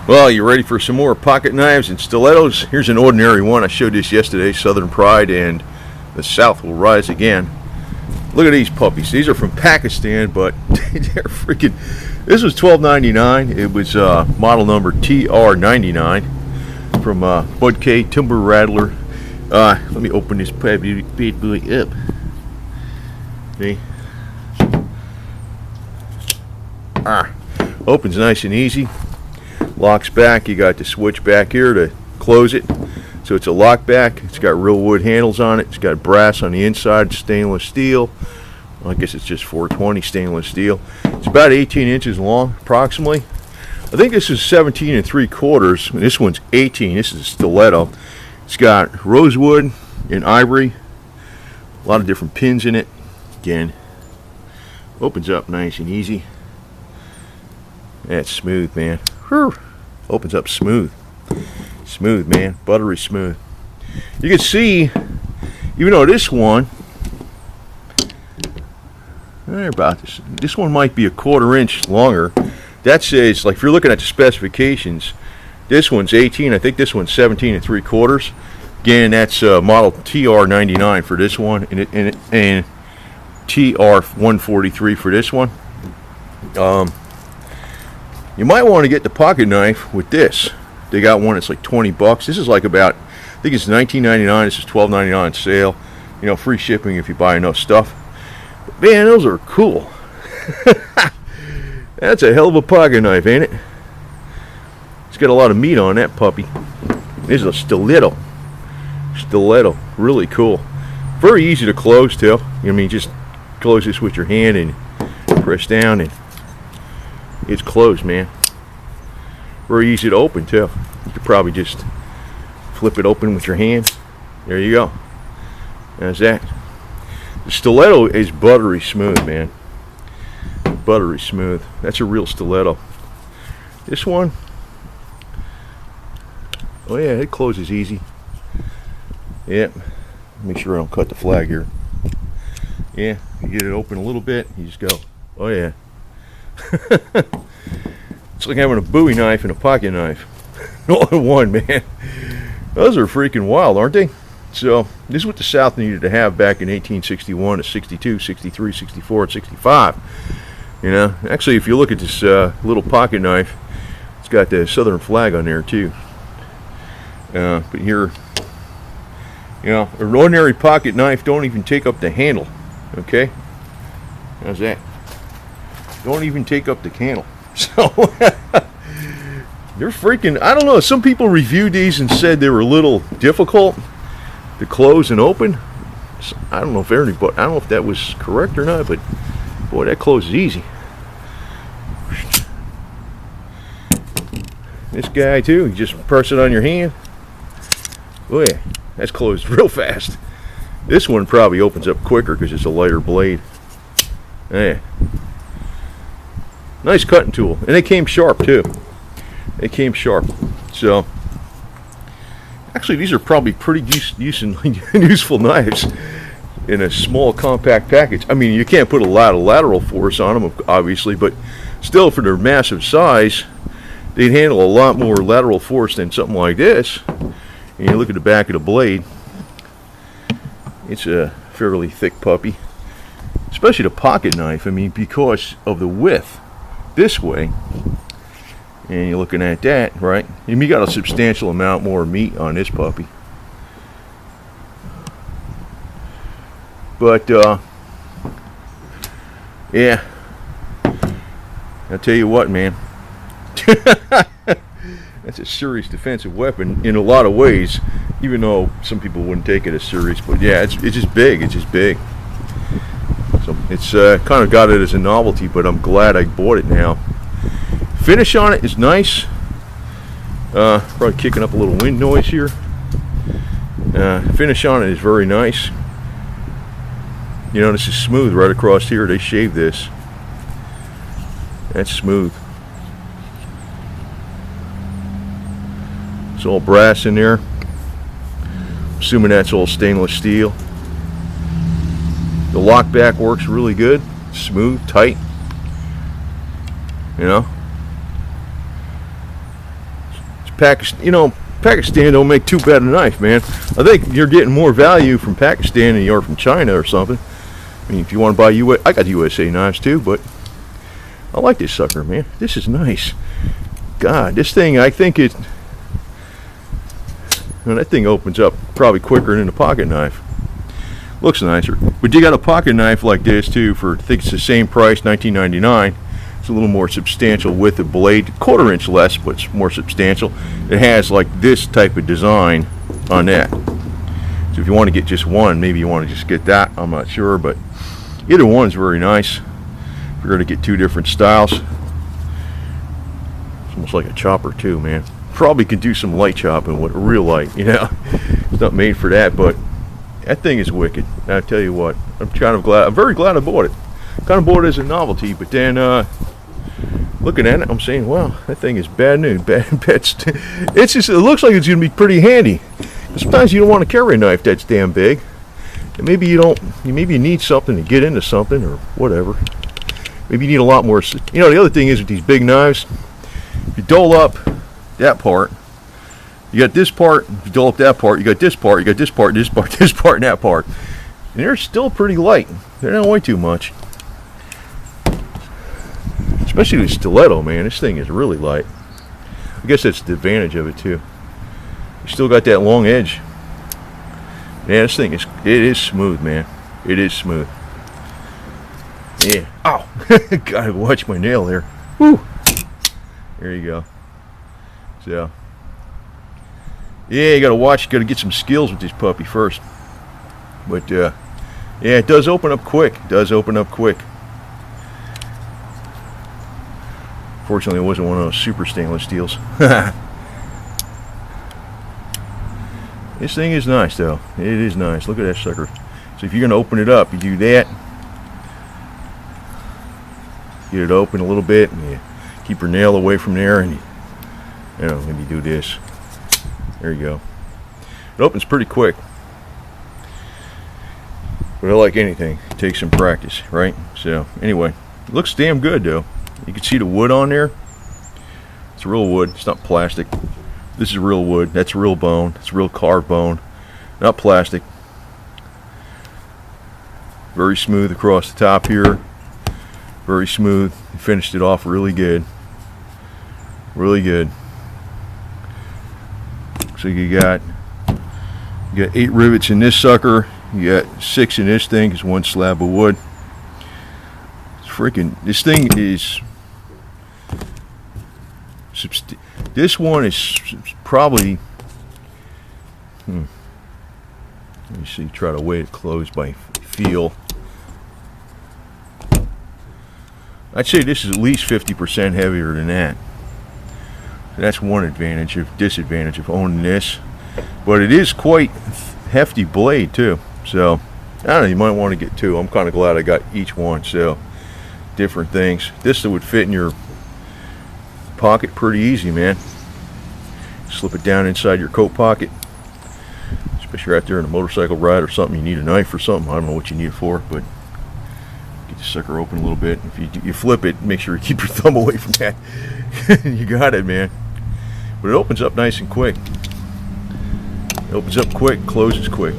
Well, you ready for some more pocket knives and stilettos? Here's an ordinary one. I showed this yesterday, Southern Pride, and the South will rise again. Look at these puppies. These are from Pakistan, but they're freaking... This was $12.99. It was model number TR99 from Bud K Timber Rattler. Let me open this bad boy up. See? Opens nice and easy. Locks back. You got the switch back here to close it. So it's a lock back. It's got real wood handles on it. It's got brass on the inside, stainless steel. Well, I guess it's just 420 stainless steel. It's about 18 inches long, approximately. I think this is 17 3/4. And this one's 18. This is a stiletto. It's got rosewood and ivory. A lot of different pins in it. Again, opens up nice and easy. That's smooth, man. Whew. Opens up smooth. Smooth, man. Buttery smooth. You can see, even though this one, this one might be a 1/4 inch longer. That says, like, if you're looking at the specifications, this one's 18. I think this one's 17 3/4. Again, that's model TR99 for this one, and TR143 for this one. You might want to get the pocket knife with this. They got one that's like $20. This is like about, I think it's $19.99. This is $12.99 on sale. You know, free shipping if you buy enough stuff. But man, those are cool. That's a hell of a pocket knife, ain't it? It's got a lot of meat on that puppy. This is a stiletto. Stiletto, really cool. Very easy to close too. I mean, just close this with your hand and press down, and it's closed, man. Very easy to open too. You could probably just flip it open with your hands. There you go. That's that. The stiletto is buttery smooth, man. Buttery smooth. That's a real stiletto. This one, oh yeah, it closes easy. Yep. Make sure I don't cut the flag here. Yeah, you get it open a little bit, you just go, oh yeah. It's like having a Bowie knife and a pocket knife all in one, man. Those are freaking wild, aren't they? So this is what the South needed to have back in 1861 to 62, 63, 64, and 65. You know, actually, if you look at this little pocket knife, it's got the Southern flag on there too. But here, you know, an ordinary pocket knife don't even take up the handle. Okay, how's that? Don't even take up the handle. So they're freaking, I don't know, some people reviewed these and said they were a little difficult to close and open. So I don't know if anybody, I don't know if that was correct or not, but boy, that closes easy. This guy too, you just press it on your hand. Oh yeah, that's closed real fast. This one probably opens up quicker because it's a lighter blade. Yeah. Nice cutting tool, and they came sharp too. They came sharp. So actually, these are probably pretty useful knives in a small compact package. I mean, you can't put a lot of lateral force on them, obviously, but still, for their massive size, they'd handle a lot more lateral force than something like this. And you look at the back of the blade, it's a fairly thick puppy, especially the pocket knife. I mean, because of the width this way, and you're looking at that, right? And you got a substantial amount more meat on this puppy. But yeah, I'll tell you what, man. That's a serious defensive weapon in a lot of ways, even though some people wouldn't take it as serious. But yeah, it's just big. It's just big. So it's kind of got it as a novelty, but I'm glad I bought it now. Finish on it is nice. Probably kicking up a little wind noise here. Finish on it is very nice. You know, this is smooth right across here. They shaved this. That's smooth. It's all brass in there. Assuming that's all stainless steel. The lockback works really good. Smooth, tight. You know? Pakistan don't make too bad a knife, man. I think you're getting more value from Pakistan than you are from China or something. I mean, if you want to buy I got USA knives too, but I like this sucker, man. This is nice. God, this thing, I think that thing opens up probably quicker than a pocket knife. Looks nicer. But you got a pocket knife like this too for, I think it's the same price, $19.99. It's a little more substantial with the blade, 1/4 inch less, but it's more substantial. It has like this type of design on that. So if you want to get just one, maybe you want to just get that. I'm not sure, but either one's very nice. If you're going to get two different styles, it's almost like a chopper too, man. Probably could do some light chopping with real light, It's not made for that, but that thing is wicked. I tell you what, I'm very glad I bought it. Kind of bought it as a novelty, but then looking at it, I'm saying, wow, that thing is bad news. It looks like it's going to be pretty handy. Sometimes you don't want to carry a knife that's damn big. And maybe you need something to get into something or whatever. Maybe you need a lot more. The other thing is with these big knives, if you dole up that part, you got this part, if you dole up that part, you got this part, you got this part, this part, this part, and that part. And they're still pretty light. They don't weigh too much. Especially the Stiletto, man. This thing is really light. I guess that's the advantage of it too. You still got that long edge. Man, this thing is smooth, man. It is smooth. Yeah. Ow! Gotta watch my nail there. Woo! There you go. So, yeah, you gotta get some skills with this puppy first. But yeah, it does open up quick. Fortunately, it wasn't one of those super stainless steels. This thing is nice, though. It is nice. Look at that sucker. So if you're going to open it up, you do that. Get it open a little bit, and you keep your nail away from there, and maybe do this. There you go. It opens pretty quick. But like anything, it takes some practice, right? So anyway, it looks damn good, though. You can see the wood on there. It's real wood. It's not plastic. This is real wood. That's real bone. It's real carved bone. Not plastic. Very smooth across the top here. Very smooth. Finished it off really good. Really good. So you got 8 rivets in this sucker. You got 6 in this thing. It's one slab of wood. This thing is this one is probably let me see, try to weigh it close by feel. I'd say this is at least 50% heavier than that. So that's one disadvantage of owning this, but it is quite hefty blade too. So I don't know, you might want to get 2. I'm kind of glad I got each one. So different things. This would fit in your pocket pretty easy, man. Slip it down inside your coat pocket, especially out there in a motorcycle ride or something. You need a knife or something. I don't know what you need it for, but get the sucker open a little bit. If you flip it, make sure you keep your thumb away from that. You got it, man. But it opens up nice and quick. It opens up quick, closes quick.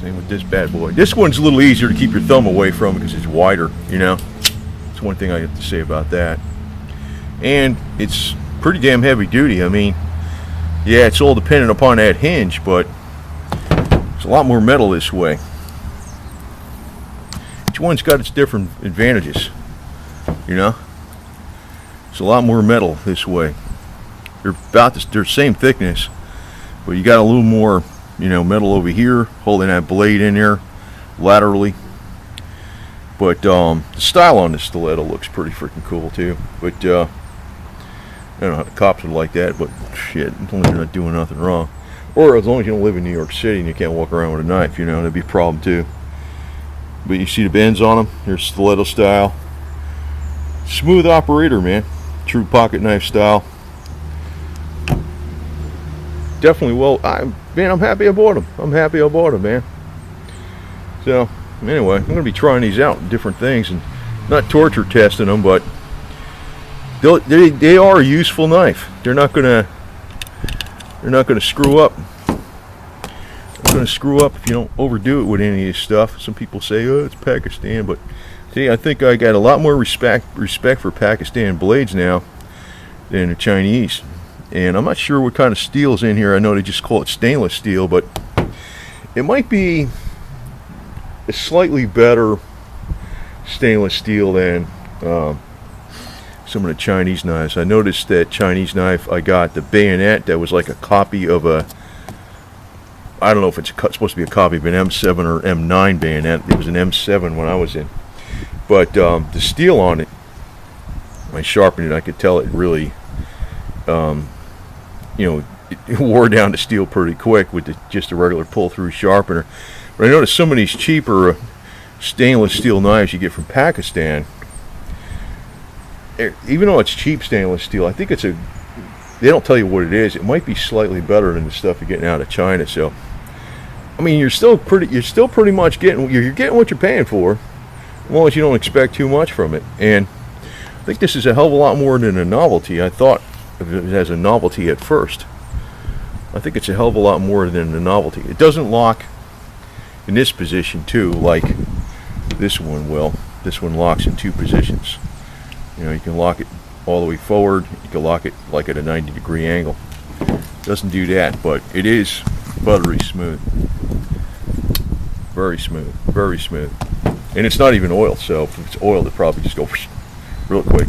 Same with this bad boy. This one's a little easier to keep your thumb away from because it's wider, That's one thing I have to say about that. And it's pretty damn heavy duty. I mean, yeah, it's all dependent upon that hinge, but it's a lot more metal this way. Each one's got its different advantages, It's a lot more metal this way. They're the same thickness, but you got a little more, metal over here, holding that blade in there laterally. But the style on this Stiletto looks pretty freaking cool too. But I don't know how the cops would like that, but shit, as long as you're not doing nothing wrong. Or as long as you don't live in New York City and you can't walk around with a knife, that'd be a problem too. But you see the bends on them, they're Stiletto style. Smooth operator, man. True pocket knife style. Definitely I'm happy I bought them. Man. So, anyway, I'm going to be trying these out, different things, and not torture testing them, but they are a useful knife. They're not gonna screw up. They're gonna screw up if you don't overdo it with any of this stuff. Some people say, oh, it's Pakistan, but see, I think I got a lot more respect for Pakistan blades now than the Chinese. And I'm not sure what kind of steel's in here. I know they just call it stainless steel, but it might be a slightly better stainless steel than some of the Chinese knives. I noticed that Chinese knife I got, the bayonet, that was like a copy of a, I don't know if it's supposed to be a copy of an M7 or M9 bayonet. It was an M7 when I was in. But the steel on it, when I sharpened it, I could tell it really, it wore down the steel pretty quick with just a regular pull-through sharpener. But I noticed some of these cheaper stainless steel knives you get from Pakistan, even though it's cheap stainless steel, I think they don't tell you what it is. It might be slightly better than the stuff you're getting out of China. So, I mean, you're still pretty much getting what you're paying for, as long as you don't expect too much from it. And I think this is a hell of a lot more than a novelty. I thought of it as a novelty at first. I think it's a hell of a lot more than a novelty. It doesn't lock in this position too, like this one will. This one locks in two positions. You can lock it all the way forward. You can lock it like at a 90-degree angle. Doesn't do that, but it is buttery smooth. Very smooth, very smooth. And it's not even oiled, so if it's oiled, it probably just go real quick.